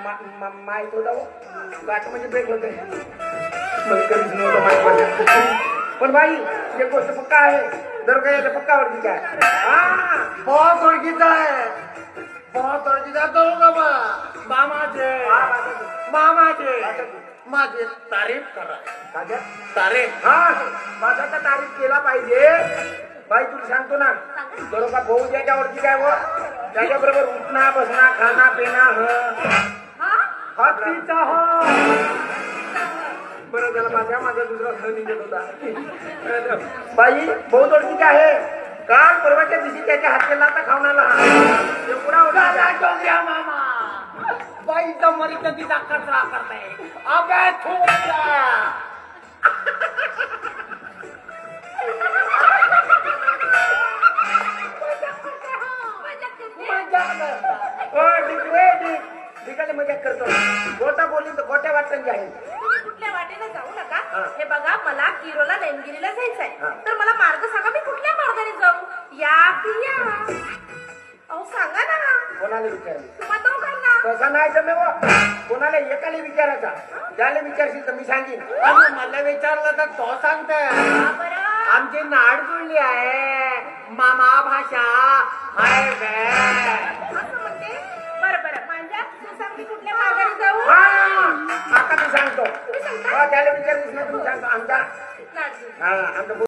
माहित होता गाठ म्हणजे ब्रेक होते कधीच नव्हतं माहित पण भाई एक गोष्ट पक्का आहे जर काही याचा पक्का ओळखीचा आहे बहुत ओळखीचा आहे बहुत ओळखीचा करू का मामाचे माझी तारीफ करा तारीफ माझा तर तारीफ केला पाहिजे बाई तुला सांगतो ना बरोबर भाऊ ज्याच्या ओळखी काय व त्याच्याबरोबर उठणं बसणं खाणं पिणं हत्तीचा बरं झालं माझा दुसरा सण निघत होता बाई बहुत ओळखी काय आहे काल परवाच्या दिवशी त्याच्या हातला आता खाऊन आला एवढा डोंगऱ्या मामा बाईचा मरी कधीचा कचरा करताय अबे थोडा मजा करतो गोटा बोली तर गोट्या वाटण आहे कुठल्या वाटेला जाऊ नका हे बघा मला किरोला लेमगिरीला जायचंय तर मला मार्ग सांगा मी कुठल्या मार्गाने जाऊ या पिया अहो सांगा ना कोणाला विचारले तुम्हा दोघांना तसा नाही जमेव कोणाला एकाला विचारायचा ज्याला विचारशील तर मी सांगेन मला विचारलं तर तो सांगतोय बरं आमची नाड जुळली आहे मामा भाषा हाय असं म्हणते बरं बरं माझ्या तू सांग मी कुठल्या मार्गाने जाऊ आता मी सांगतो तुम्ही सांगता त्याला विचारशील ना तुम्ही सांगतो आमच्या नाटकी. आमच्या